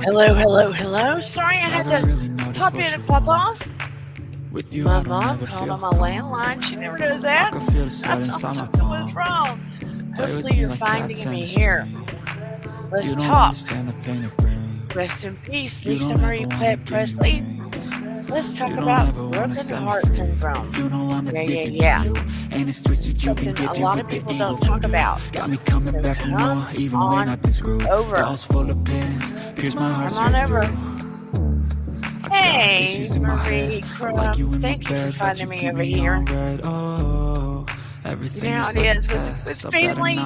Hello, hello, hello. Sorry I had to pop in and pop off. My mom called on my landline. She never does that. I thought something was wrong. Hopefully you're finding me here. Let's talk. Rest in peace, Lisa Marie Presley. Let's talk about broken heart syndrome. Yeah. Something a lot of people don't talk about. So come on over. Come on over. Hey, Marie, thank you for finding me over here. You know how it is with family.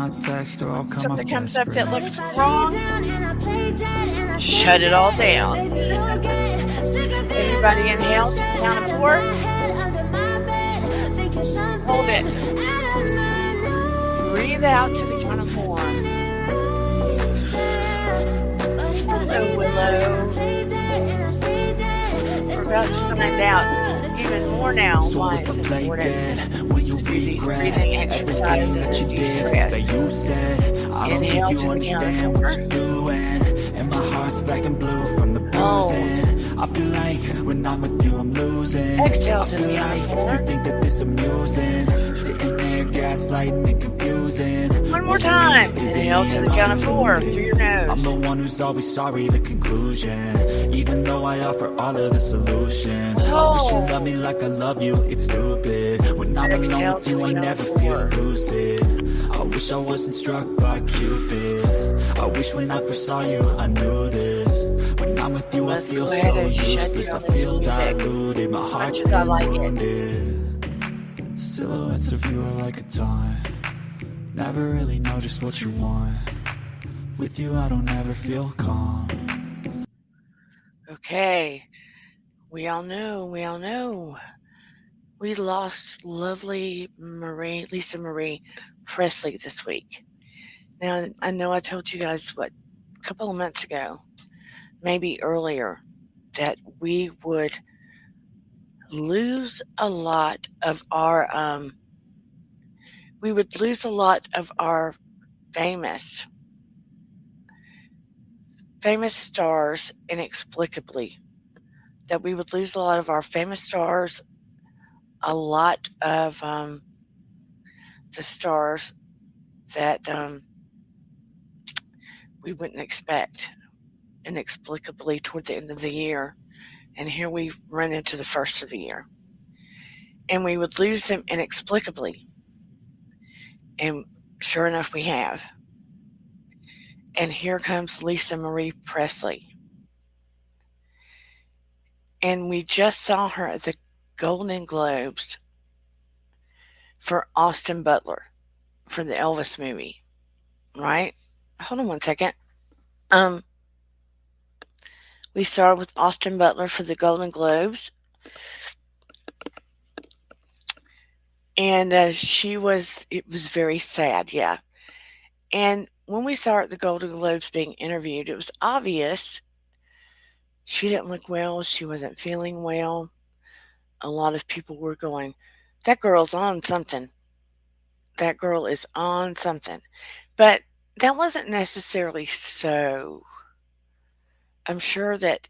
Something comes up that looks wrong. Shut it all down. Everybody inhale to the count of 4. Hold it. Breathe out to the count of 4. Hello, Willow. We're about to find out even more now why it's important to do these breathing exercises and de-stress. Inhale to the count of 4. And my heart's black and blue from the bruising. I feel like when I'm with you I'm losing. Exhale to the count of 4. You think that this amusing, sitting there gaslighting and confusing. One more time. Inhale to the count of 4 through your nose. I'm the one who's always sorry, the conclusion, even though I offer all of the solutions. I wish you love me like I love you, it's stupid. When I'm alone with you I never feel lucid. I wish I wasn't struck by Cupid. I wish when I first saw you I knew this. When I'm with you I feel so useless. I feel diluted, my heart's wounded. Silhouettes of you are like a taunt. Never really know just what you want. With you I don't ever feel calm. Okay, we all know. We lost lovely Lisa Marie Presley this week. Now, I know I told you guys, a couple of months ago, maybe earlier, that we would lose a lot of our, famous stars inexplicably. That we would lose a lot of our famous stars, a lot of the stars that we wouldn't expect inexplicably toward the end of the year. And here we run into the first of the year. And we would lose them inexplicably. And sure enough, we have. And here comes Lisa Marie Presley. And we just saw her at the Golden Globes for Austin Butler for the Elvis movie, right? Hold on one second. We saw her with Austin Butler for the Golden Globes. And it was very sad, yeah. And when we saw her at the Golden Globes being interviewed, it was obvious she didn't look well. She wasn't feeling well. A lot of people were going, that girl's on something. That girl is on something. But that wasn't necessarily so. I'm sure that,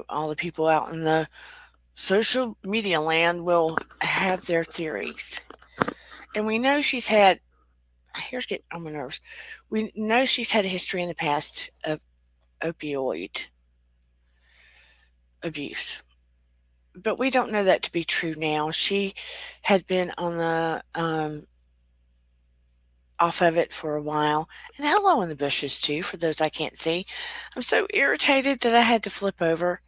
all the people out in the social media land will have their theories. And we know she's had, here's getting on my nerves. We know she's had a history in the past of opioid abuse. But we don't know that to be true now. She had been on the off of it for a while. And hello in the bushes too, for those I can't see. I'm so irritated that I had to flip over.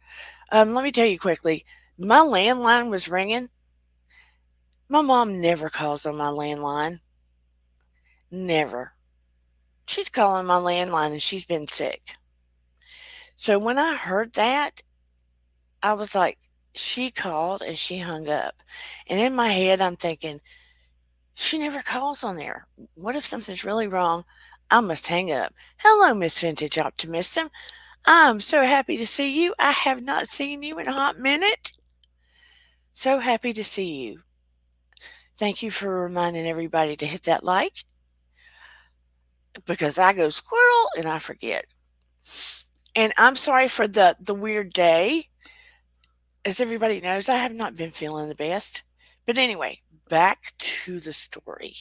Let me tell you quickly. My landline was ringing. My mom never calls on my landline. Never. She's calling my landline and she's been sick. So when I heard that, I was like, she called and she hung up. And in my head, I'm thinking, she never calls on there. What if something's really wrong? I must hang up. Hello, Miss Vintage Optimism. I'm so happy to see you. I have not seen you in a hot minute. So happy to see you. Thank you for reminding everybody to hit that like because I go squirrel and I forget. And I'm sorry for the weird day. As everybody knows, I have not been feeling the best. But anyway, back to the story.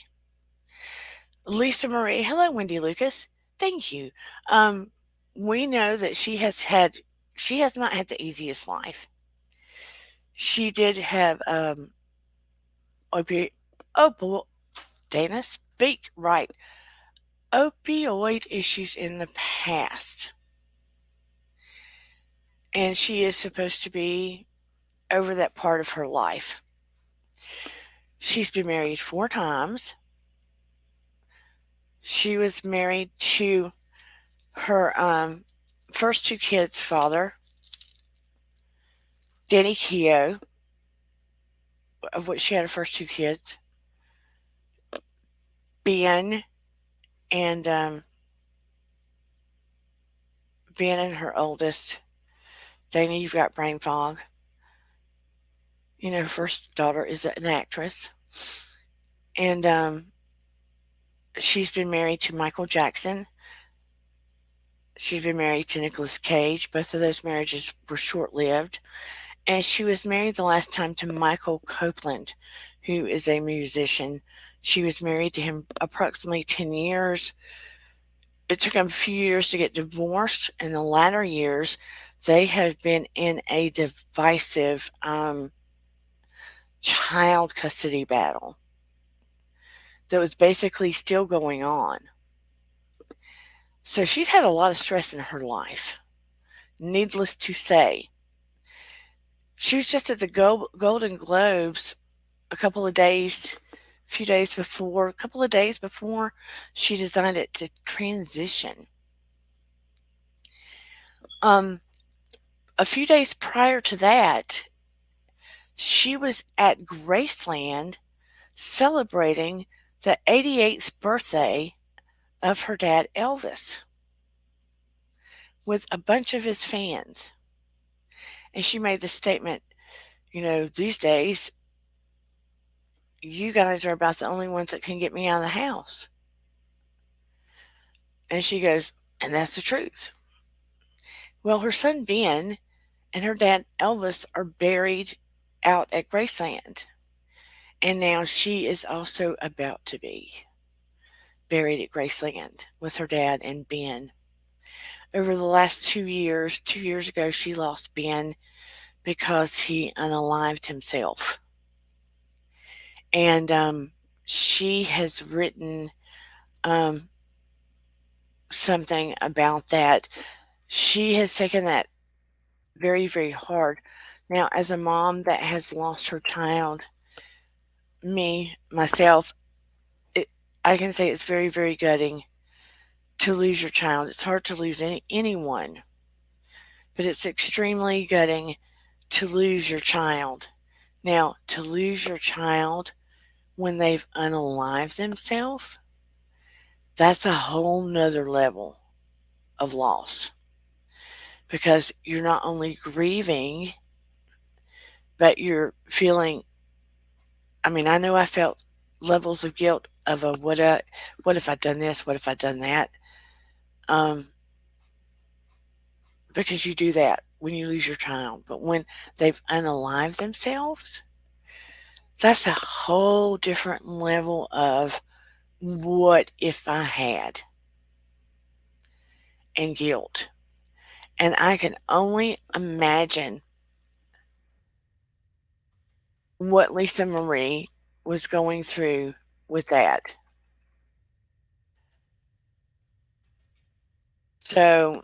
Lisa Marie, hello, Wendy Lucas. Thank you. Um, we know that she has not had the easiest life. She did have opi- oh, Dana, speak right. Opioid issues in the past, and she is supposed to be over that part of her life. She's been married 4 times. She was married to her first 2 kids' father, Danny Keogh, of which she had her first 2 kids, Ben, and Ben and her oldest. Dana, you've got brain fog. You know, her first daughter is an actress. And she's been married to Michael Jackson. She's been married to Nicolas Cage. Both of those marriages were short lived. And she was married the last time to Michael Copeland, who is a musician. She was married to him approximately 10 years. It took them a few years to get divorced. In the latter years, they have been in a divisive child custody battle that was basically still going on. So she's had a lot of stress in her life. Needless to say, she was just at the Golden Globes a couple of days before she decided to transition. Um, a few days prior to that, she was at Graceland celebrating the 88th birthday of her dad, Elvis, with a bunch of his fans. And she made the statement, you know, these days, you guys are about the only ones that can get me out of the house. And she goes, and that's the truth. Well, her son Ben and her dad Elvis are buried out at Graceland. And now she is also about to be buried at Graceland with her dad and Ben. Over the last 2 years, 2 years ago, she lost Ben because he unalived himself. And she has written um, something about that. She has taken that very, very hard. Now, as a mom that has lost her child, myself, I can say it's very, very gutting to lose your child. It's hard to lose anyone, but it's extremely gutting to lose your child. Now, to lose your child when they've unalived themselves, that's a whole nother level of loss because you're not only grieving, but you're feeling. I mean, I know I felt levels of guilt of what if I'd done this? What if I'd done that? Um, because you do that when you lose your child. But when they've unalived themselves, that's a whole different level of what if I had and guilt. And I can only imagine what Lisa Marie was going through with that. So,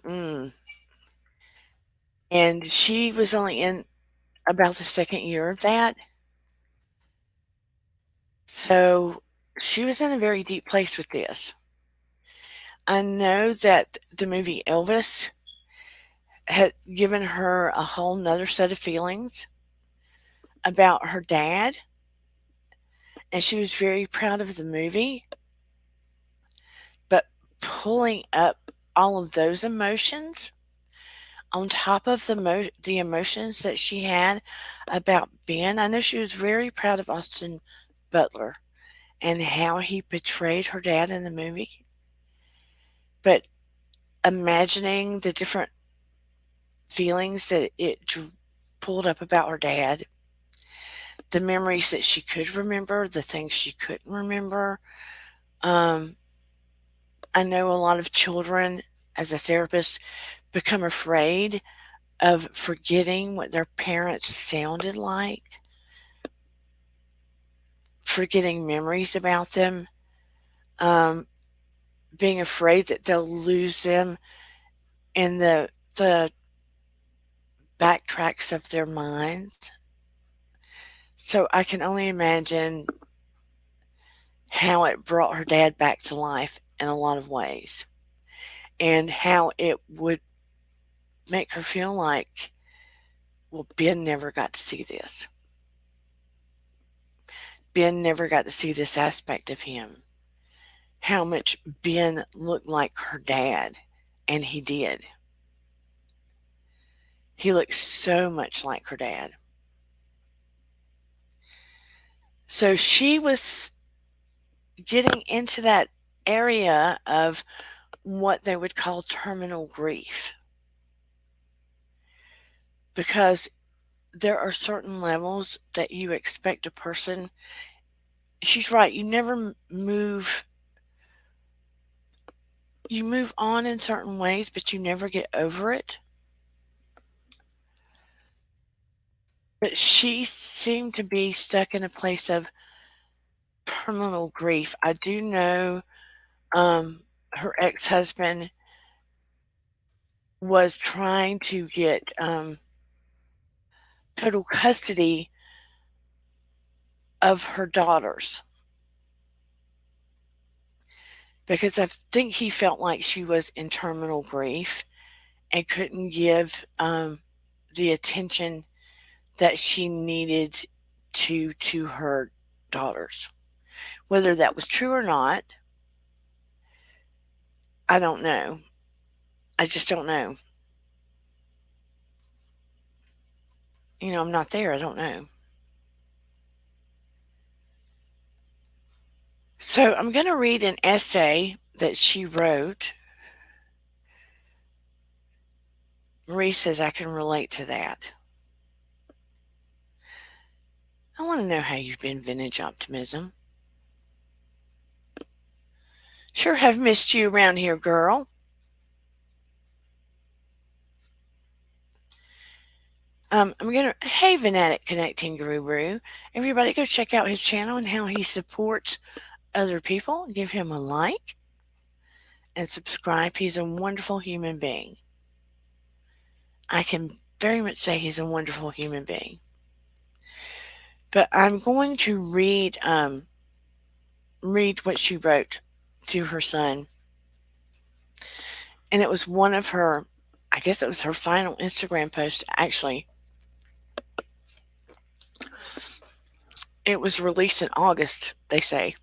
and she was only in about the second year of that. So she was in a very deep place with this. I know that the movie Elvis had given her a whole nother set of feelings about her dad, and she was very proud of the movie. But pulling up all of those emotions on top of the emotions that she had about Ben. I know she was very proud of Austin Butler and how he betrayed her dad in the movie. But imagining the different feelings that pulled up about her dad, the memories that she could remember, the things she couldn't remember. Um, I know a lot of children, as a therapist, become afraid of forgetting what their parents sounded like, forgetting memories about them, um, being afraid that they'll lose them in the backtracks of their minds. So I can only imagine how it brought her dad back to life in a lot of ways, and how it would make her feel like, well, Ben never got to see this. Ben never got to see this aspect of him. How much Ben looked like her dad, and he did. He looked so much like her dad. So she was getting into that area of what they would call terminal grief. Because there are certain levels that you expect a person. She's right, you never move. You move on in certain ways, but you never get over it. But she seemed to be stuck in a place of terminal grief. I do know her ex-husband was trying to get total custody of her daughters because I think he felt like she was in terminal grief and couldn't give the attention that she needed to her daughters. Whether that was true or not, I don't know. I just don't know. I'm not there. I don't know. So I'm going to read an essay that she wrote. Marie says I can relate to that. I want to know how you've been, Vintage Optimism. Sure have missed you around here, girl. I'm going to, hey, Venetic Connecting Guru. Everybody go check out his channel and how he supports other people. Give him a like and subscribe. He's a wonderful human being. I can very much say he's a wonderful human being. But I'm going to read what she wrote to her son. And it was one of her, I guess it was her final Instagram post, actually. It was released in August, they say.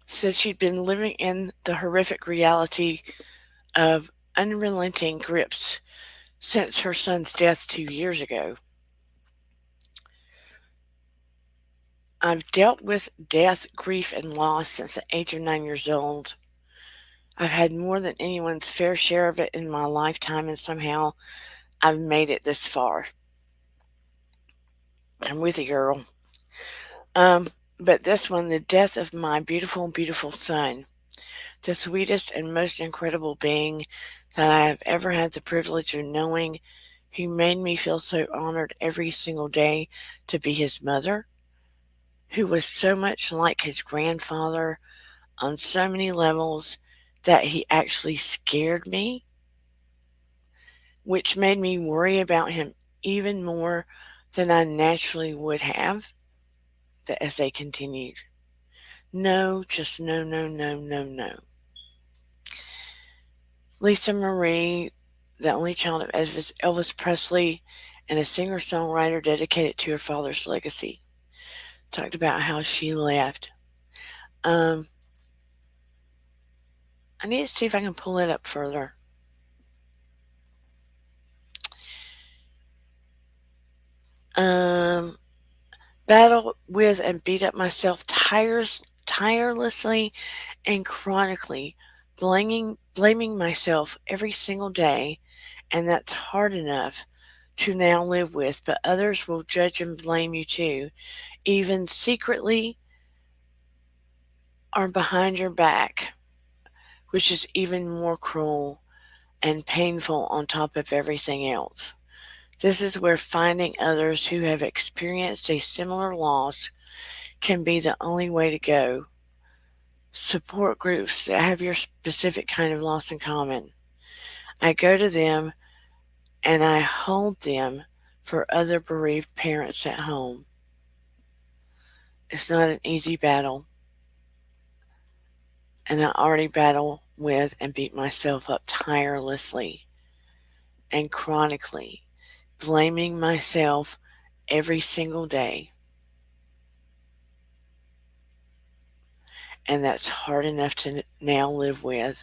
Said she'd been living in the horrific reality of unrelenting grips since her son's death 2 years ago. I've dealt with death, grief, and loss since the age of 9 years old. I've had more than anyone's fair share of it in my lifetime, and somehow I've made it this far. I'm with you, girl. But this one, the death of my beautiful, beautiful son, the sweetest and most incredible being that I have ever had the privilege of knowing, who made me feel so honored every single day to be his mother, who was so much like his grandfather on so many levels that he actually scared me, which made me worry about him even more than I naturally would have. The essay continued. No, just no, no, no, no, no. Lisa Marie, the only child of Elvis Presley, and a singer-songwriter dedicated to her father's legacy, talked about how she left. I need to see if I can pull it up further. Um, battle with and beat up myself tirelessly and chronically, blaming myself every single day, and that's hard enough to now live with, but others will judge and blame you too, even secretly or behind your back, which is even more cruel and painful on top of everything else. This is where finding others who have experienced a similar loss can be the only way to go. Support groups that have your specific kind of loss in common. I go to them and I hold them for other bereaved parents at home. It's not an easy battle, and I already battle with and beat myself up tirelessly and chronically, blaming myself every single day. And that's hard enough to now live with,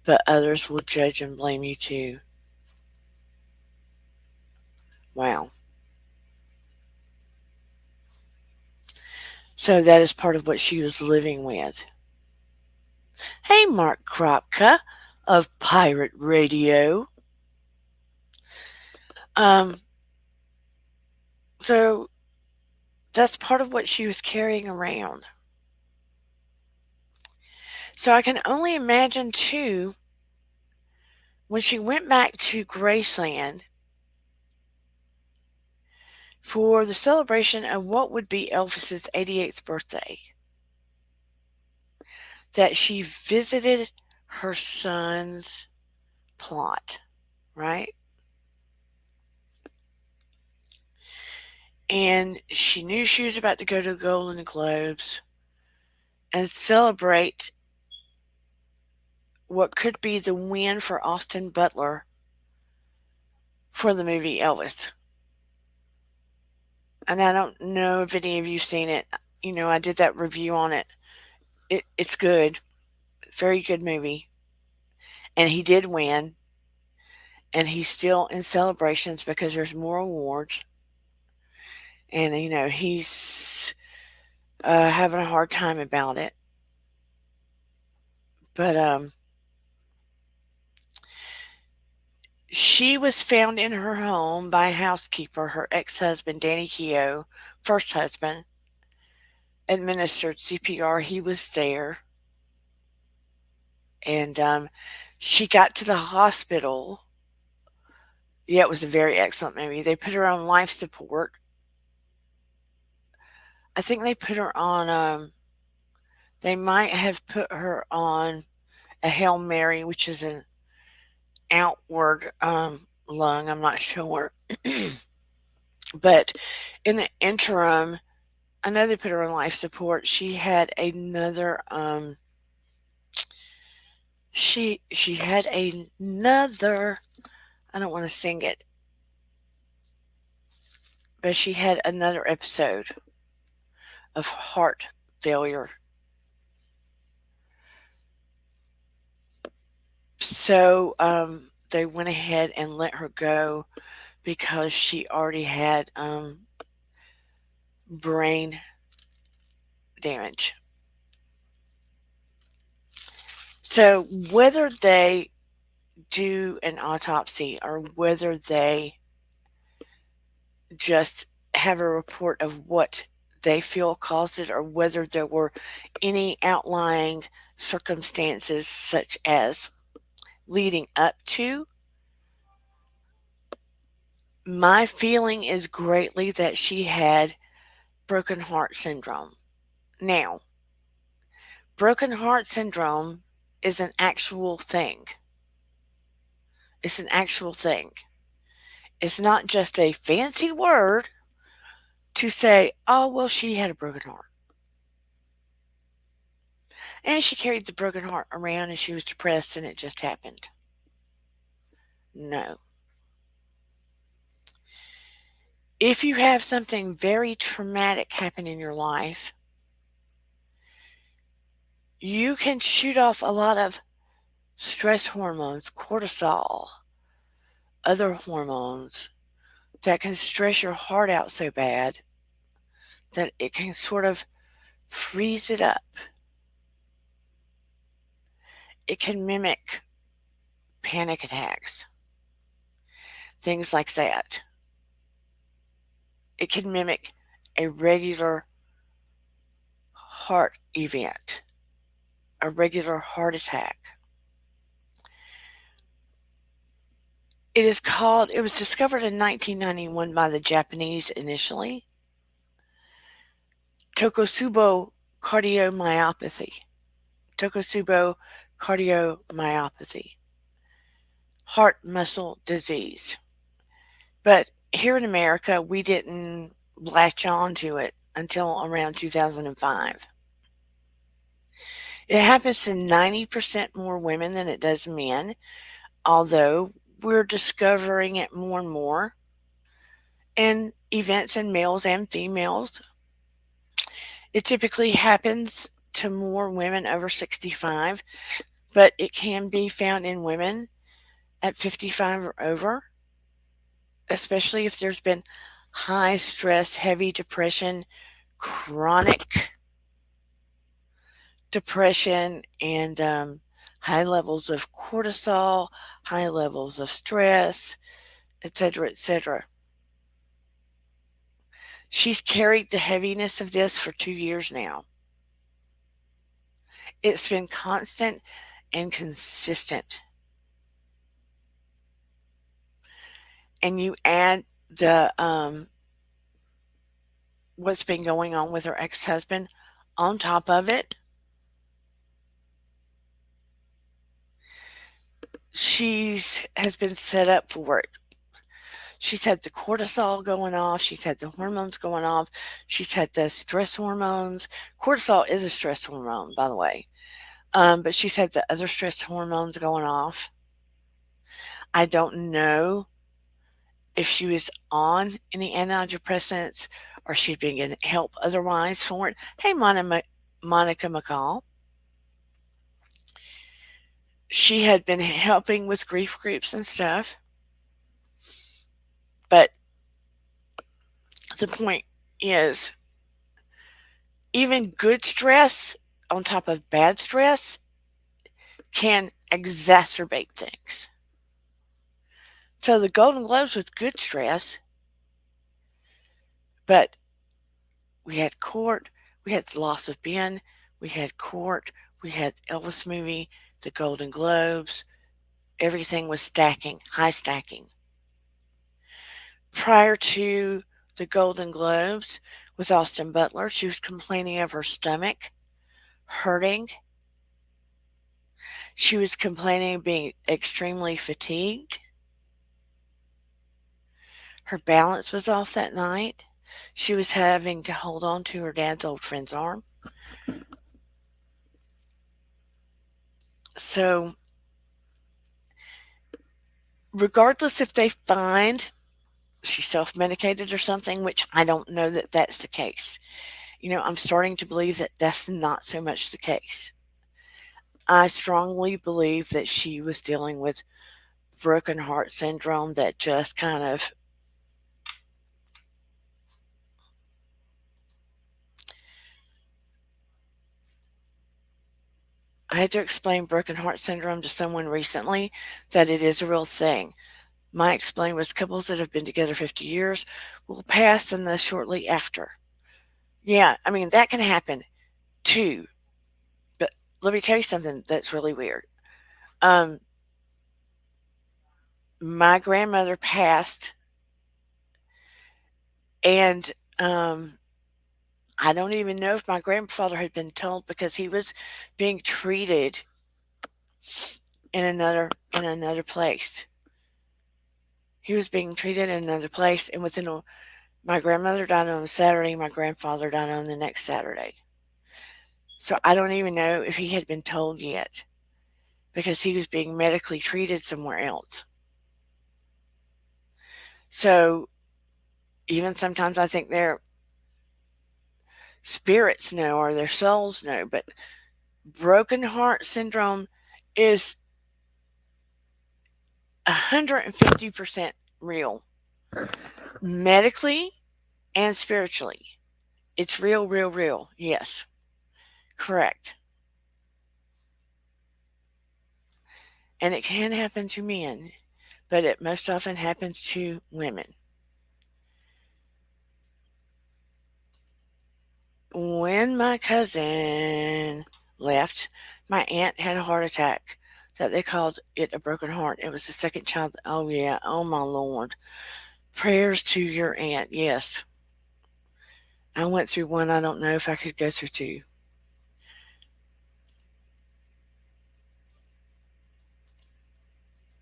but others will judge and blame you too. Wow. So that is part of what she was living with. Hey, Mark Kropka of Pirate Radio. Um, so that's part of what she was carrying around. So I can only imagine too, when she went back to Graceland for the celebration of what would be Elvis's 88th birthday, that she visited her son's plot, right? And she knew she was about to go to the Golden Globes and celebrate what could be the win for Austin Butler for the movie Elvis. And I don't know if any of you seen it. You know, I did that review on it. It's good. Very good movie. And he did win. And he's still in celebrations because there's more awards. And, you know, he's having a hard time about it. But she was found in her home by a housekeeper, her ex-husband, Danny Keogh, first husband, administered CPR. He was there. And she got to the hospital. Yeah, it was a very excellent movie. They put her on life support. I think they put her on, they might have put her on a Hail Mary, which is an outward lung. I'm not sure. But in the interim, I know they put her on life support. She had another she had another, I don't want to sing it, but she had another episode of heart failure. So they went ahead and let her go because she already had brain damage. So whether they do an autopsy or whether they just have a report of what they feel caused it, or whether there were any outlying circumstances such as leading up to, my feeling is greatly that she had broken heart syndrome. Now, broken heart syndrome is an actual thing. It's an actual thing. It's not just a fancy word to say, oh, well, she had a broken heart. And she carried the broken heart around and she was depressed and it just happened. No. If you have something very traumatic happen in your life, you can shoot off a lot of stress hormones, cortisol, other hormones that can stress your heart out so bad that it can sort of freeze it up. It can mimic panic attacks, things like that. It can mimic a regular heart event, a regular heart attack. It was discovered in 1991 by the Japanese initially, Tokosubo cardiomyopathy. Tokosubo cardiomyopathy, heart muscle disease. But here in America, we didn't latch on to it until around 2005. It happens to 90% more women than it does men, although we're discovering it more and more in events in males and females. It typically happens to more women over 65, but it can be found in women at 55 or over, especially if there's been high stress, heavy depression, chronic depression, and high levels of cortisol, high levels of stress, etc., etc. She's carried the heaviness of this for 2 years now. It's been constant and consistent. And you add the what's been going on with her ex-husband on top of it. She's has been set up for it. She's had the cortisol going off. She's had the hormones going off. She's had the stress hormones. Cortisol is a stress hormone, by the way. But she's had the other stress hormones going off. I don't know if she was on any antidepressants or she'd been getting help otherwise for it. Hey, Monica McCall. She had been helping with grief groups and stuff. But the point is, even good stress on top of bad stress can exacerbate things. So the Golden Globes was good stress, but we had court, we had the loss of Ben, we had court, we had Elvis movie, the Golden Globes. Everything was stacking, high stacking. Prior to the Golden Globes with Austin Butler, she was complaining of her stomach hurting. She was complaining of being extremely fatigued. Her balance was off that night. She was having to hold on to her dad's old friend's arm. So, regardless if they find she self-medicated or something, which I don't know that that's the case. I'm starting to believe that that's not so much the case. I strongly believe that she was dealing with broken heart syndrome that just kind of I had to explain broken heart syndrome to someone recently that it is a real thing. My explain was couples that have been together 50 years will pass in the shortly after. Yeah, I mean, that can happen too. But let me tell you something that's really weird. Um, my grandmother passed, and I don't even know if my grandfather had been told because he was being treated in another place. He was being treated in another place, and my grandmother died on a Saturday, my grandfather died on the next Saturday. So I don't even know if he had been told yet because he was being medically treated somewhere else. So even sometimes I think their spirits know or their souls know, but broken heart syndrome is 150% real. Medically and spiritually. It's real, real, real. Yes, correct. And it can happen to men, but it most often happens to women. When my cousin left, my aunt had a heart attack that they called it a broken heart. It was the second child. Oh, yeah. Oh, my Lord. Prayers to your aunt. Yes. I went through one. I don't know if I could go through two.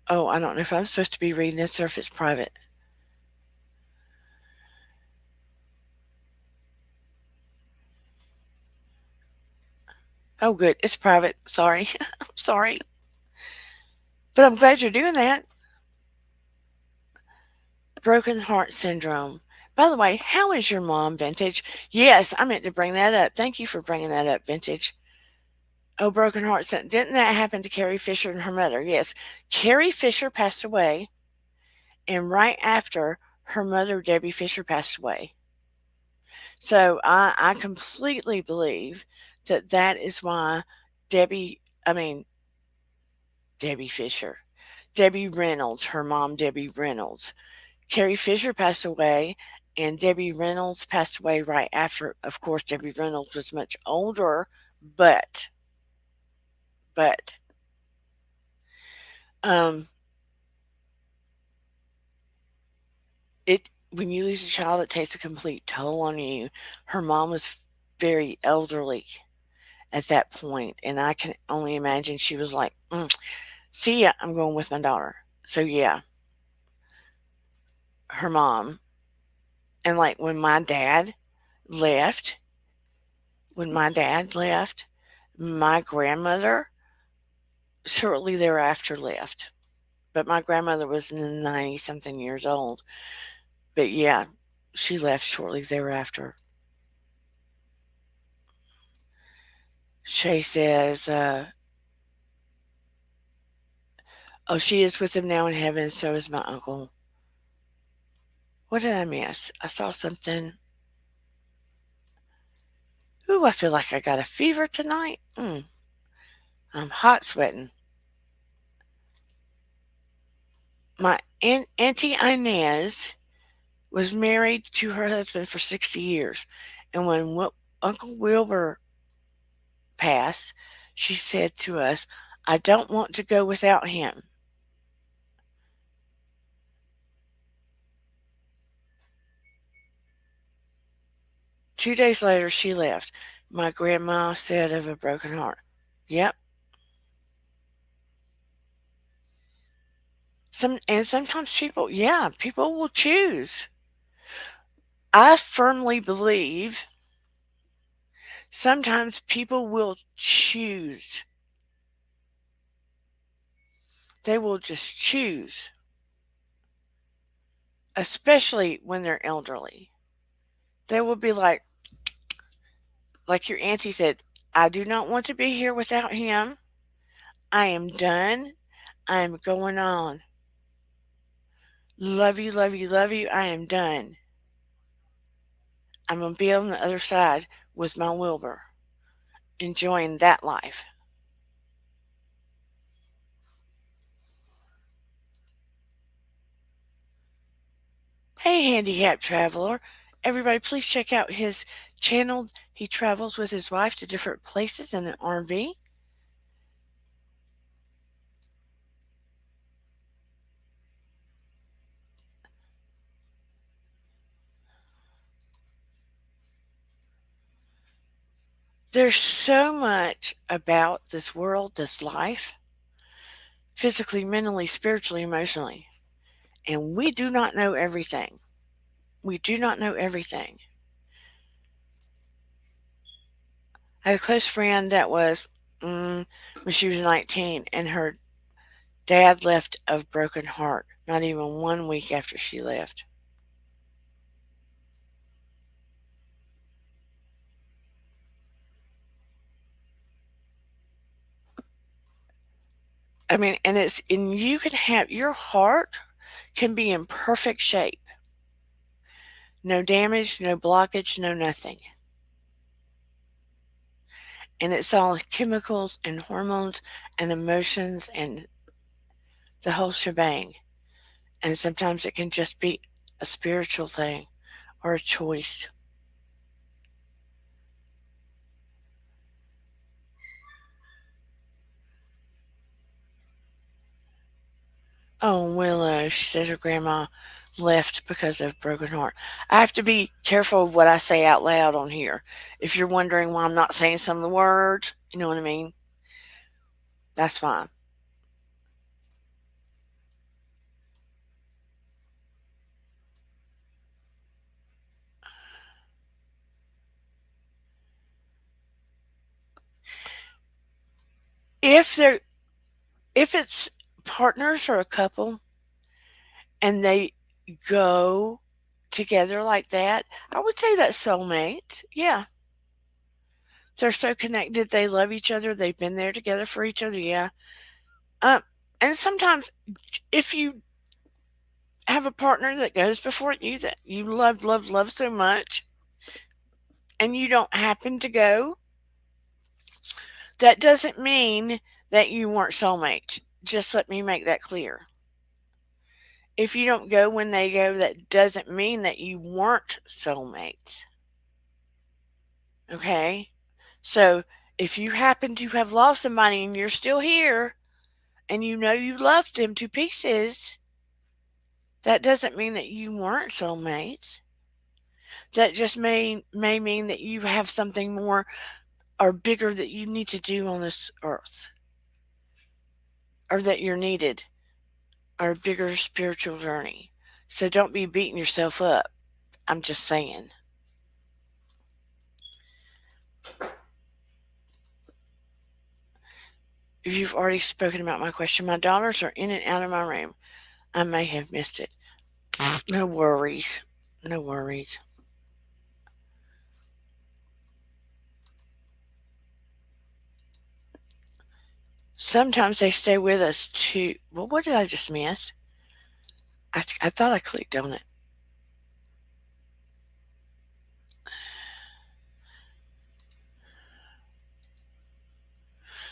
Oh, I don't know if I'm supposed to be reading this or if it's private. Oh, good. It's private. Sorry. I'm sorry. But I'm glad you're doing that. Broken heart syndrome. By the way, how is your mom, Vintage? Yes, I meant to bring that up. Thank you for bringing that up, Vintage. Oh, broken heart syndrome. Didn't that happen to Carrie Fisher and her mother? Yes. Carrie Fisher passed away, and right after, her mother, Debbie Fisher, passed away. So I completely believe that that is why Debbie, I mean, Debbie Fisher, Debbie Reynolds, her mom, Debbie Reynolds. Carrie Fisher passed away, and Debbie Reynolds passed away right after. Of course, Debbie Reynolds was much older, but, but, um, it when you lose a child, it takes a complete toll on you. Her mom was very elderly at that point, and I can only imagine she was like, "See ya, I'm going with my daughter." So yeah, her mom, and like left, when my dad left, my grandmother shortly thereafter left. But my grandmother was 90 something years old. But yeah, she left shortly thereafter. Shay says, "Oh, she is with him now in heaven, and so is my uncle." What did I miss? I saw something. Ooh, I feel like I got a fever tonight. I'm hot sweating. My Auntie Inez was married to her husband for 60 years. And when Uncle Wilbur passed, she said to us, "I don't want to go without him." 2 days later, she left. My grandma said of a broken heart. Yep. Sometimes people will choose. I firmly believe sometimes people will choose. They will just choose, especially when they're elderly. They will be like your auntie said, "I do not want to be here without him. I am done. I am going on. Love you, love you, love you. I am done. I'm going to be on the other side with my Wilbur, enjoying that life." Hey, Handicap Traveler. Everybody, please check out his channel. He travels with his wife to different places in an RV. There's so much about this world, this life, physically, mentally, spiritually, emotionally, and we do not know everything. We do not know everything. I had a close friend that was, when she was 19, and her dad left of broken heart, not even 1 week after she left. I mean, and you can have your heart can be in perfect shape. No damage, no blockage, no nothing. And it's all chemicals and hormones and emotions and the whole shebang. And sometimes it can just be a spiritual thing or a choice. Oh, Willow, she says her grandma left because of broken heart. I have to be careful of what I say out loud on here. If you're wondering why I'm not saying some of the words, you know what I mean? That's fine. If they're if it's partners or a couple and they go together like that, I would say that's soulmate. Yeah. They're so connected, they love each other, they've been there together for each other, yeah. Um, and sometimes if you have a partner that goes before you that you love, love, love so much, and you don't happen to go, that doesn't mean that you weren't soulmates. Just let me make that clear. If you don't go when they go, that doesn't mean that you weren't soulmates. Okay? So if you happen to have lost somebody and you're still here and you know you loved them to pieces, that doesn't mean that you weren't soulmates. That just may mean that you have something more or bigger that you need to do on this earth, or that you're needed, or a bigger spiritual journey. So don't be beating yourself up. I'm just saying. If you've already spoken about my question, my daughters are in and out of my room. I may have missed it. No worries. No worries. Sometimes they stay with us too. Well, what did I just miss? I thought I clicked on it.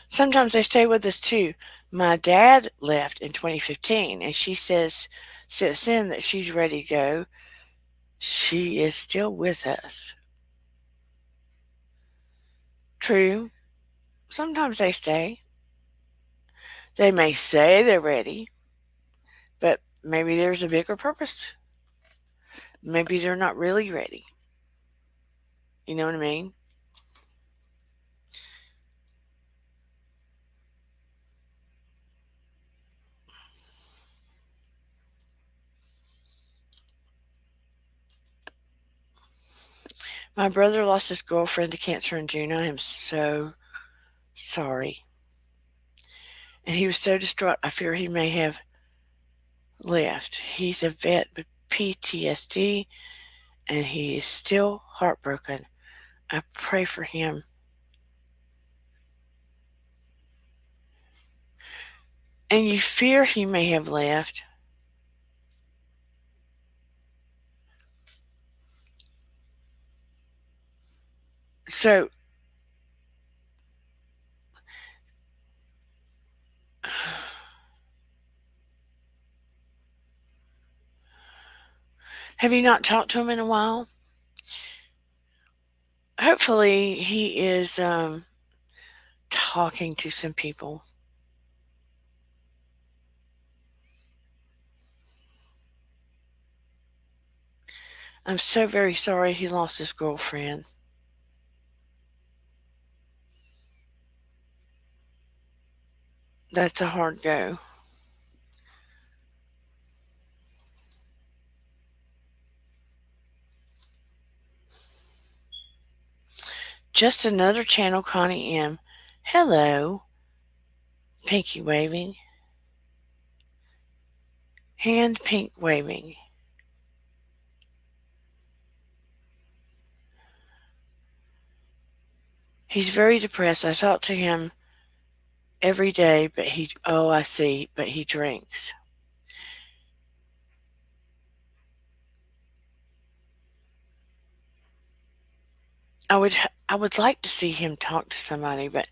Sometimes they stay with us too. My dad left in 2015, and she says since then that she's ready to go. She is still with us. True. Sometimes they stay. They may say they're ready, but maybe there's a bigger purpose. Maybe they're not really ready. You know what I mean? My brother lost his girlfriend to cancer in June. I am so sorry. And he was so distraught, I fear he may have left. He's a vet with PTSD, and he is still heartbroken. I pray for him. And you fear he may have left. So, have you not talked to him in a while? Hopefully, he is talking to some people. I'm so very sorry he lost his girlfriend. That's a hard go. Just another channel, Connie M. Hello. Pinky waving. Hand pink waving. He's very depressed. I talked to him every day, oh, I see, but he drinks. I would, I would like to see him talk to somebody, but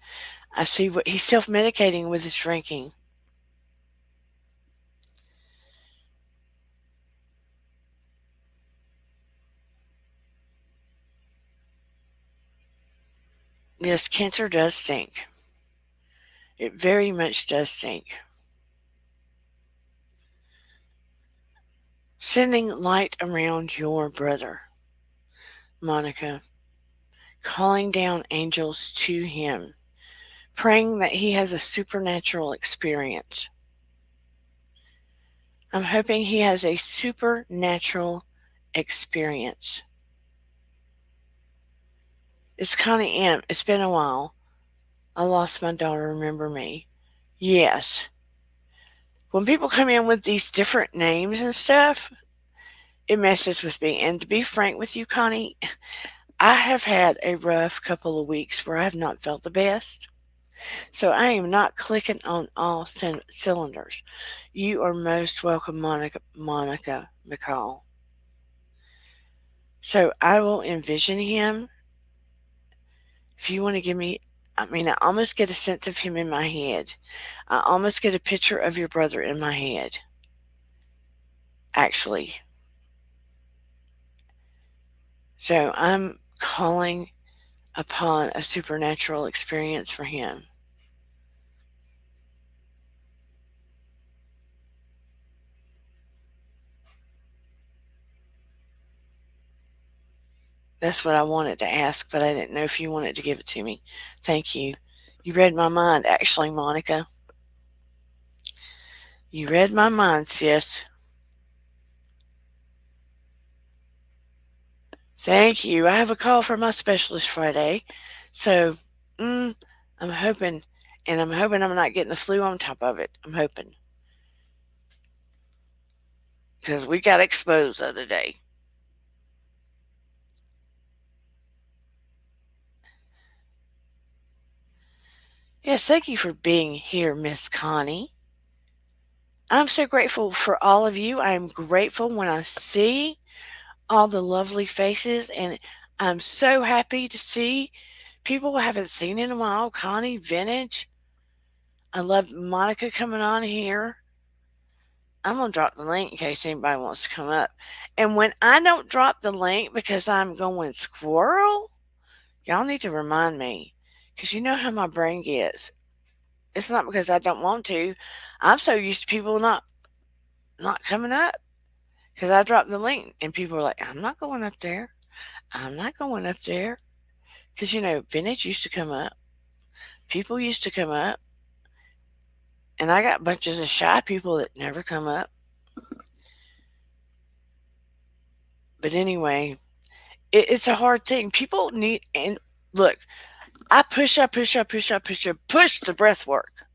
I see what he's self-medicating with his drinking. Yes, cancer does stink. It very much does stink. Sending light around your brother, Monica, calling down angels to him, praying that he has a supernatural experience. I'm hoping he has a supernatural experience. It's Connie M. It's been a while. I lost my daughter. Remember me? Yes. When people come in with these different names and stuff, it messes with me. And to be frank with you, Connie, I have had a rough couple of weeks where I have not felt the best. So I am not clicking on all cylinders. You are most welcome, Monica McCall. So I will envision him. If you want to give me, I mean, I almost get a sense of him in my head. I almost get a picture of your brother in my head, actually. So I'm calling upon a supernatural experience for him. That's what I wanted to ask, but I didn't know if you wanted to give it to me. Thank you. You read my mind, actually, Monica. You read my mind, sis. Thank you. I have a call from my specialist Friday. So, I'm hoping, and I'm hoping I'm not getting the flu on top of it. I'm hoping. Because we got exposed the other day. Yes, thank you for being here, Miss Connie. I'm so grateful for all of you. I'm grateful when I see all the lovely faces, and I'm so happy to see people I haven't seen in a while. Connie, Vintage. I love Monica coming on here. I'm going to drop the link in case anybody wants to come up. And when I don't drop the link because I'm going squirrel, y'all need to remind me because you know how my brain gets. It's not because I don't want to. I'm so used to people not coming up because I dropped the link and people are like, I'm not going up there. I'm not going up there. Because, Vintage used to come up. People used to come up. And I got bunches of shy people that never come up. But anyway, it's a hard thing. People need, and look, I push, I push, I push, I push, I push the breath work.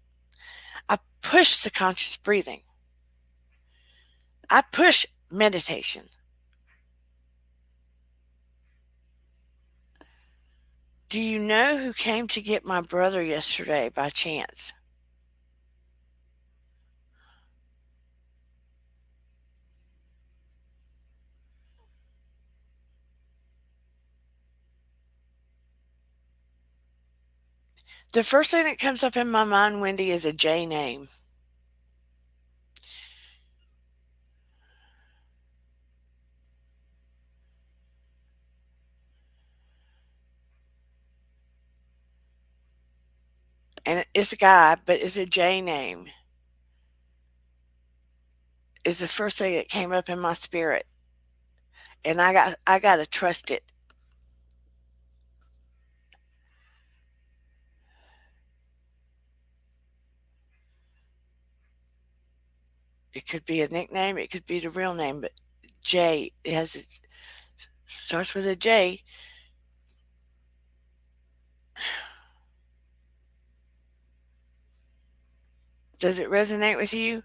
I push the conscious breathing. I push meditation. Do you know who came to get my brother yesterday by chance? The first thing that comes up in my mind, Wendy, is a J name. And it's a guy, but it's a J name. Is the first thing that came up in my spirit. And I got to trust it. It could be a nickname, it could be the real name, but J, it starts with a J. Does it resonate with you?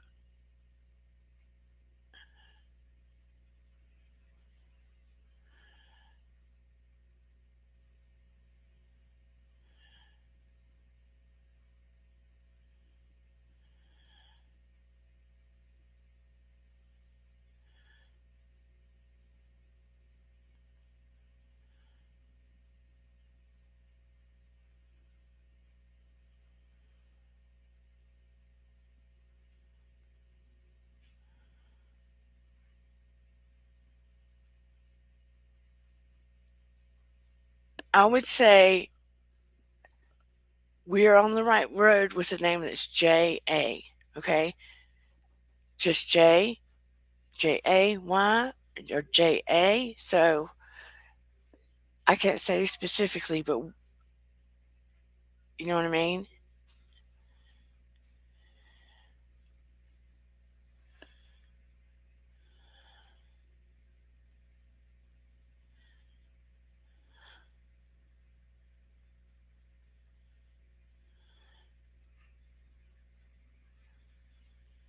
I would say we're on the right road with a name that's J.A. Okay? Just J, J-A-Y, or J-A. So I can't say specifically, but you know what I mean?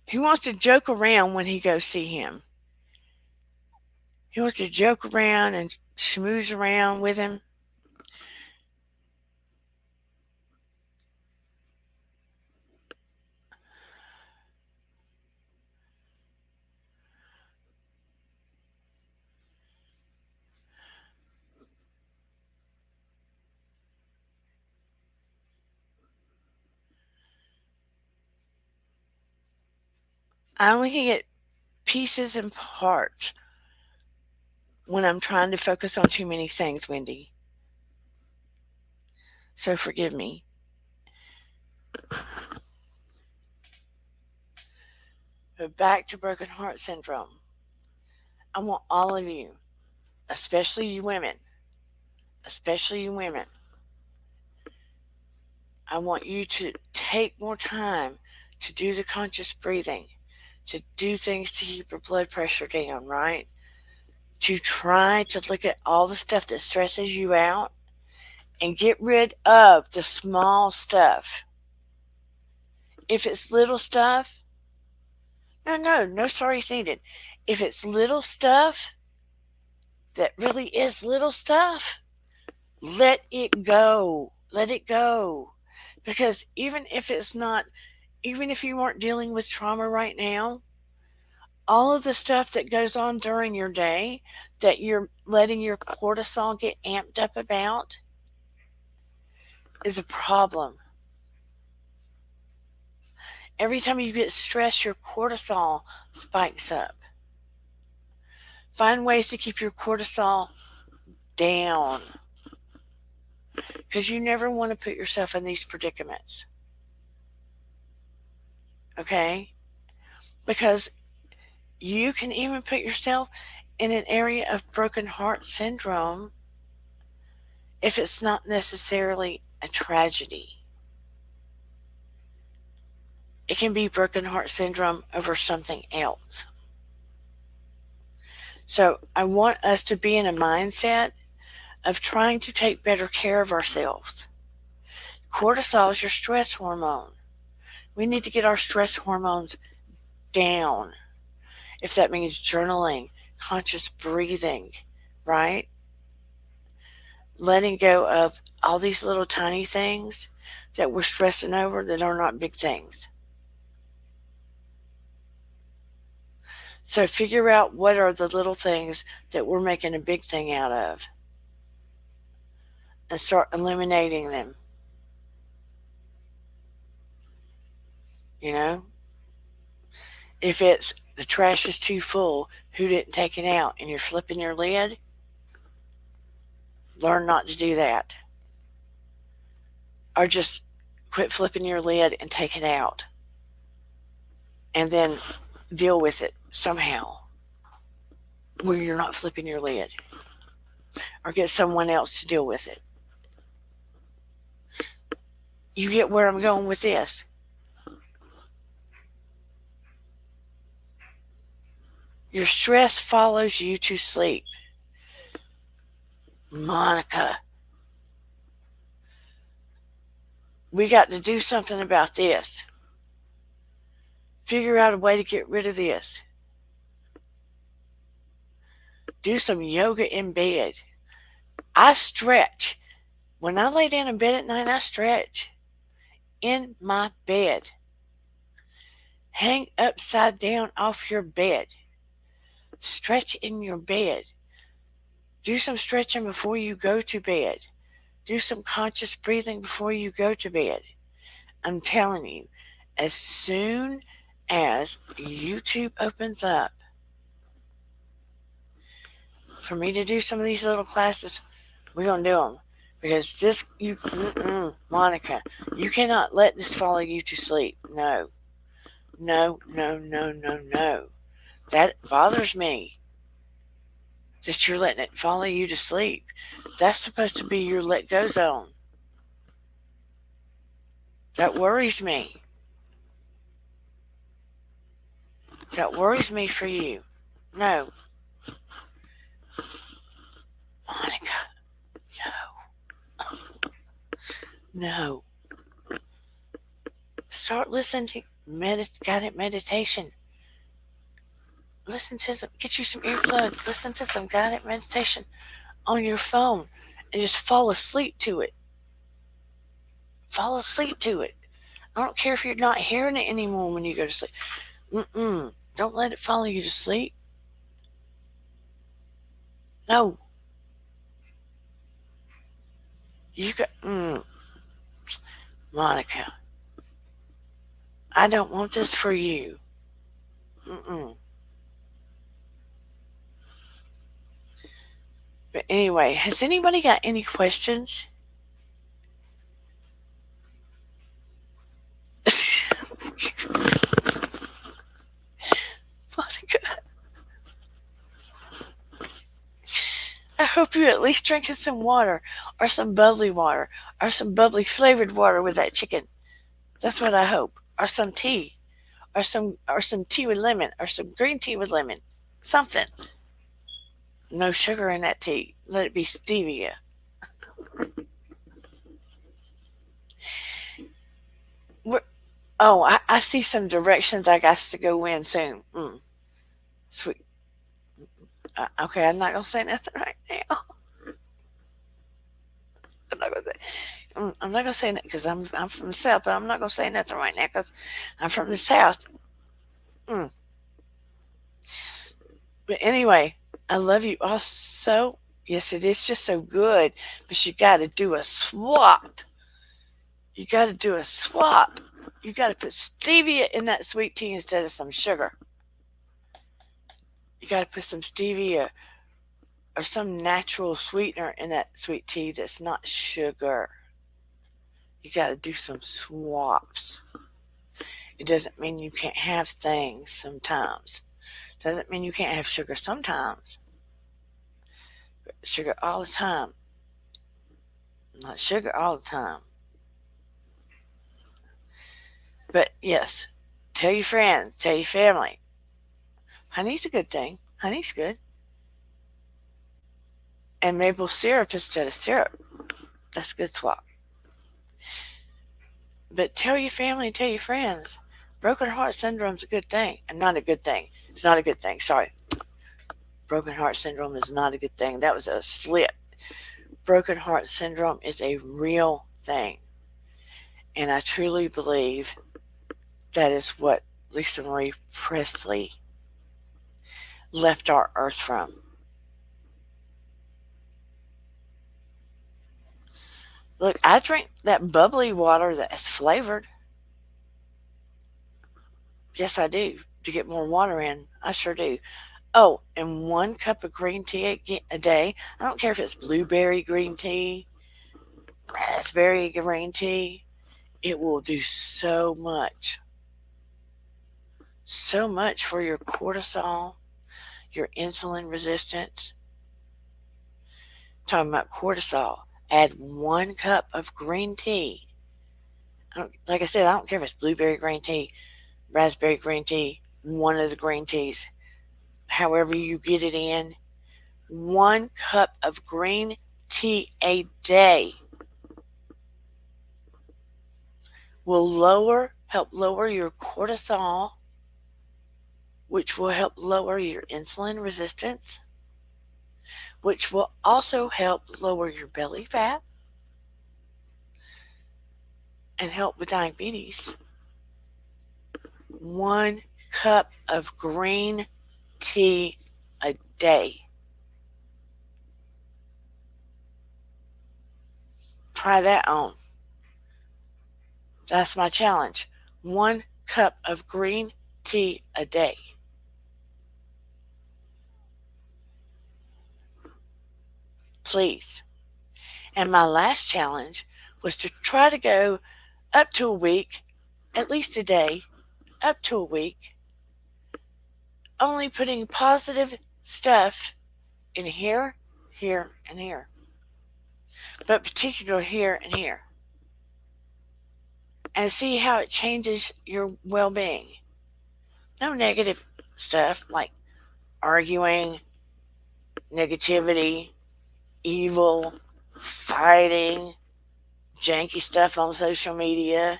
He wants to joke around when he goes see him. He wants to joke around and schmooze around with him. I only can get pieces and parts when I'm trying to focus on too many things, Wendy. So forgive me. But back to broken heart syndrome. I want all of you, especially you women, I want you to take more time to do the conscious breathing, to do things to keep your blood pressure down, right? To try to look at all the stuff that stresses you out and get rid of the small stuff. If it's little stuff, no sorry's needed. If it's little stuff that really is little stuff, let it go. Let it go. Because even if you weren't dealing with trauma right now, all of the stuff that goes on during your day that you're letting your cortisol get amped up about is a problem. Every time you get stressed, your cortisol spikes up. Find ways to keep your cortisol down because you never want to put yourself in these predicaments. Okay? Because you can even put yourself in an area of broken heart syndrome if it's not necessarily a tragedy. It can be broken heart syndrome over something else. So I want us to be in a mindset of trying to take better care of ourselves. Cortisol is your stress hormone. We need to get our stress hormones down. If that means journaling, conscious breathing, right? Letting go of all these little tiny things that we're stressing over that are not big things. So figure out what are the little things that we're making a big thing out of and start eliminating them. You know? If it's the trash is too full, who didn't take it out, and you're flipping your lid, learn not to do that. Or just quit flipping your lid and take it out. And then deal with it somehow where you're not flipping your lid. Or get someone else to deal with it. You get where I'm going with this. Your stress follows you to sleep. Monica, we got to do something about this. Figure out a way to get rid of this. Do some yoga in bed. I stretch. When I lay down in bed at night, I stretch in my bed. Hang upside down off your bed. Stretch in your bed. Do some stretching before you go to bed. Do some conscious breathing before you go to bed. I'm telling you, as soon as YouTube opens up for me to do some of these little classes, we're going to do them. Because this, Monica, you cannot let this follow you to sleep. No, no, no, no, no, no. That bothers me that you're letting it follow you to sleep. That's supposed to be your let go zone. That worries me. That worries me for you. No, Monica, no. Start listening to guided meditation. Get you some earplugs. Listen to some guided meditation on your phone and just fall asleep to it. Fall asleep to it. I don't care if you're not hearing it anymore when you go to sleep. Don't let it follow you to sleep. No. You got, Monica, I don't want this for you. But anyway, has anybody got any questions? Monica, I hope you at least drinking some water or some bubbly water or some bubbly flavored water with that chicken. That's what I hope. Or some tea. Or some tea with lemon or some green tea with lemon. Something. No sugar in that tea. Let it be stevia. We're, oh, I see some directions I got to go in soon. Sweet. Okay, I'm not gonna say nothing right now. I'm not gonna say. I'm not gonna say that because I'm from the south, but I'm not gonna say nothing right now because I'm from the south. Mm. But anyway, I love you all so. Yes, it is just so good, but you got to do a swap. You got to do a swap. You got to put stevia in that sweet tea instead of some sugar. You got to put some stevia or some natural sweetener in that sweet tea that's not sugar. You got to do some swaps. It doesn't mean you can't have things sometimes. Doesn't mean you can't have sugar sometimes. But sugar all the time. Not sugar all the time. But yes, tell your friends, tell your family. Honey's a good thing. Honey's good. And maple syrup instead of syrup. That's a good swap. But tell your family and tell your friends. Broken heart syndrome's a good thing. And not a good thing. It's not a good thing. Sorry. Broken heart syndrome is not a good thing. That was a slip. Broken heart syndrome is a real thing. And I truly believe that is what Lisa Marie Presley left our earth from. Look, I drink that bubbly water that's flavored. Yes, I do. To get more water in. I sure do. Oh, and 1 cup of green tea a day. I don't care if it's blueberry green tea, raspberry green tea. It will do so much. So much for your cortisol, your insulin resistance. Talking about cortisol. Add 1 cup of green tea. Like I said, I don't care if it's blueberry green tea, raspberry green tea, one of the green teas, however you get it in. 1 cup of green tea a day will help lower your cortisol, which will help lower your insulin resistance, which will also help lower your belly fat and help with diabetes. 1 cup of green tea a day. Try that on. That's my challenge. 1 cup of green tea a day. Please. And my last challenge was to try to go up to a week, at least a day, up to a week, only putting positive stuff in here, here, and here, but particular here and here, and see how it changes your well being. No negative stuff like arguing, negativity, evil, fighting, janky stuff on social media,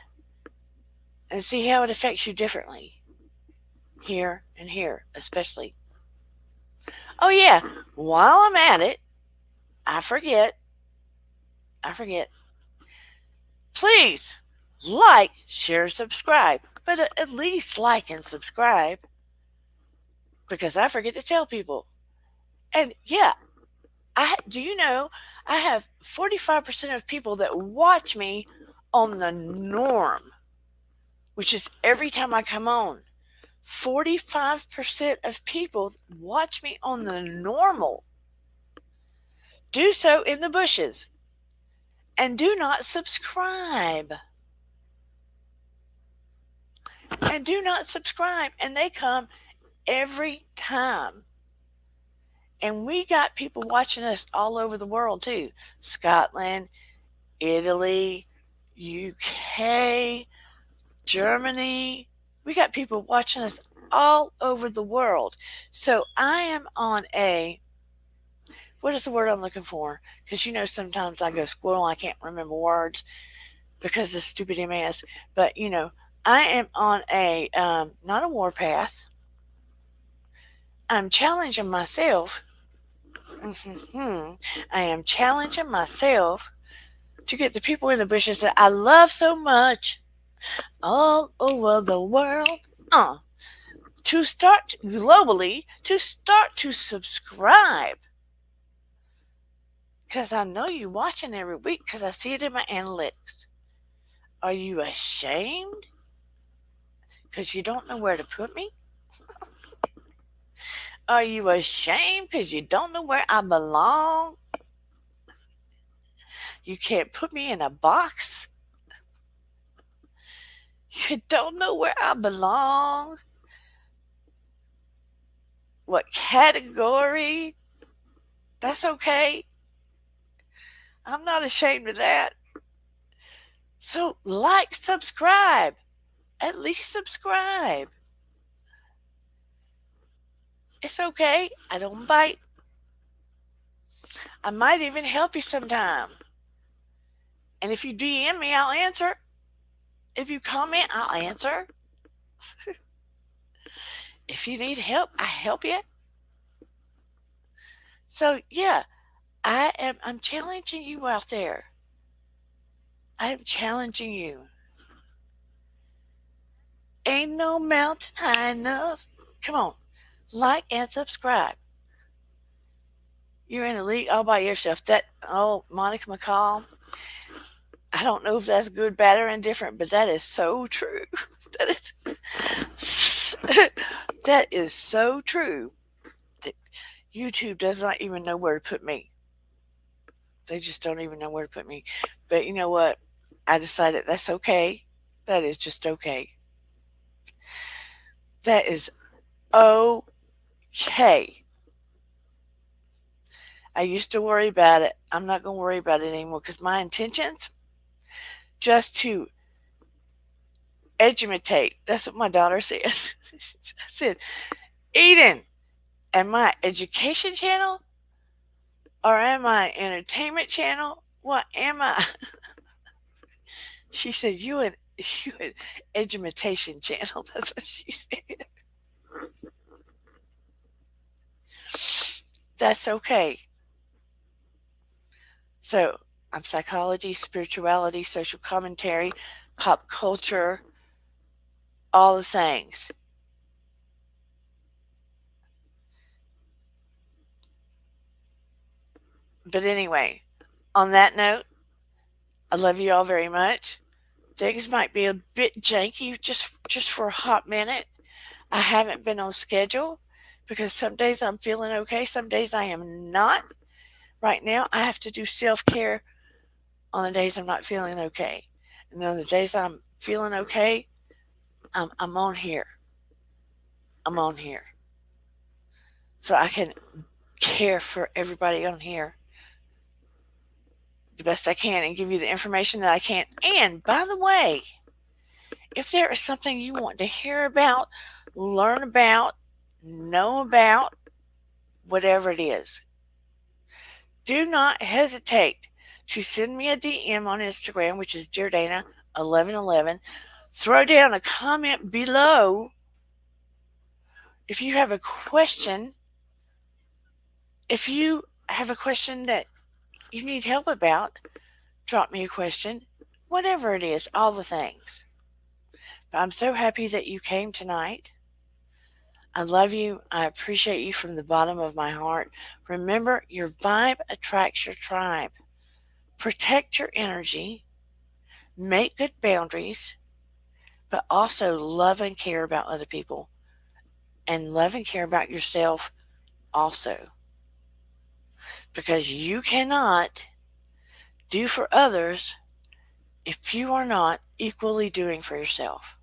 and see how it affects you differently. Here and here, especially. Oh, yeah, while I'm at it, I forget. Please like, share, subscribe. But at least like and subscribe because I forget to tell people. And yeah, do you know I have 45% of people that watch me on the norm, which is every time I come on. 45% of people watch me on the normal. Do so in the bushes. And do not subscribe. And do not subscribe. And they come every time. And we got people watching us all over the world too. Scotland, Italy, UK, Germany. We got people watching us all over the world. So I am on what is the word I'm looking for? Because sometimes I go squirrel, I can't remember words because of stupid MS. But I am on not a warpath. I'm challenging myself. I am challenging myself to get the people in the bushes that I love so much all over the world to start globally to start to subscribe. Because I know you watching every week because I see it in my analytics. Are you ashamed? Because you don't know where to put me? Are you ashamed because you don't know where I belong? You can't put me in a box? You don't know where I belong? What category? That's okay. I'm not ashamed of that. So like, subscribe. At least subscribe. It's okay. I don't bite. I might even help you sometime. And if you DM me, I'll answer. If you comment, I'll answer. If you need help, I help you. So yeah, I'm challenging you out there. I am challenging you. Ain't no mountain high enough. Come on, like and subscribe. You're in a league all by yourself. Monica McCall, I don't know if that's good, bad, or indifferent, but that is so true. That is so true. That YouTube does not even know where to put me. They just don't even know where to put me. But you know what? I decided that's okay. That is just okay. That is okay. I used to worry about it. I'm not going to worry about it anymore because my intentions just to educate. That's what my daughter says. I said, Eden, am I education channel or am I entertainment channel? What am I? She said, you an education channel. That's what she said. That's okay. So I'm psychology, spirituality, social commentary, pop culture, all the things. But anyway, on that note, I love you all very much. Things might be a bit janky just for a hot minute. I haven't been on schedule because some days I'm feeling okay, some days I am not. Right now, I have to do self-care on the days I'm not feeling okay. And on the days I'm feeling okay, I'm on here. I'm on here. So I can care for everybody on here the best I can and give you the information that I can. And by the way, if there is something you want to hear about, learn about, know about, whatever it is, do not hesitate to send me a DM on Instagram, which is Dear Dana 1111. Throw down a comment below if you have a question. If you have a question that you need help about, drop me a question. Whatever it is, all the things. But I'm so happy that you came tonight. I love you. I appreciate you from the bottom of my heart. Remember, your vibe attracts your tribe. Protect your energy. Make good boundaries. But also love and care about other people. And love and care about yourself also. Because you cannot do for others if you are not equally doing for yourself.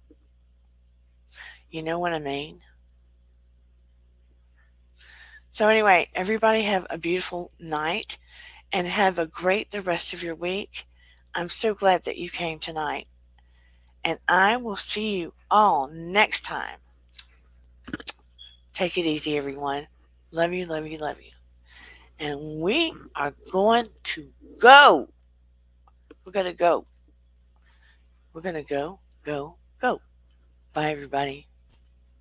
You know what I mean? So anyway, everybody have a beautiful night and have a great the rest of your week. I'm so glad that you came tonight. And I will see you all next time. Take it easy, everyone. Love you, love you, love you. And we are going to go. We're going to go. We're going to go, go, go. Bye, everybody.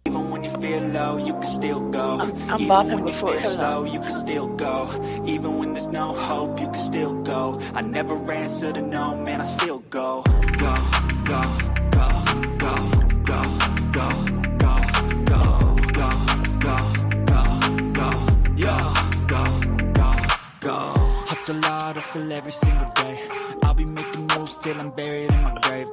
Even when you feel low, you can still go. I'm bopping before it comes slow, you can still go. Even when there's no hope, you can still go. I never answer to no, man, I still go. Go, go, go, go, go, go, go, go, go, go, go, go, go. Hustle hard, hustle every single day. I'll be making moves till I'm buried in my grave.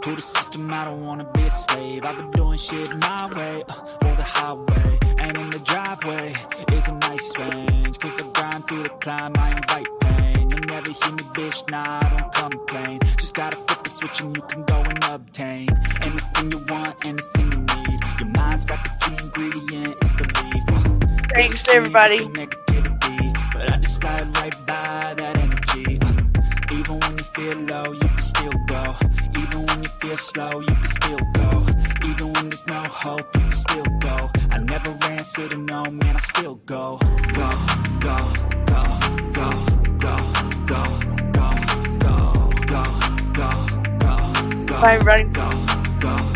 To the system, I don't wanna be a slave. I've been doing shit my way, or the highway. And in the driveway is a nice range. Cause I grind through the climb, I invite pain. You'll never hear me, bitch, nah, I don't complain. Just gotta flip the switch and you can go and obtain anything you want, anything you need. Your mind's got the key ingredient, it's belief. Thanks, everybody. Negativity, but I just slide right by that energy. Even when you feel low, you can still go. Even when you feel slow, you can still go. Even when there's no hope, you can still go. I never answer to no, man, I still go. Go, go, go, go, go, go, go, go, go, go, go. Bye, everybody. Go, go.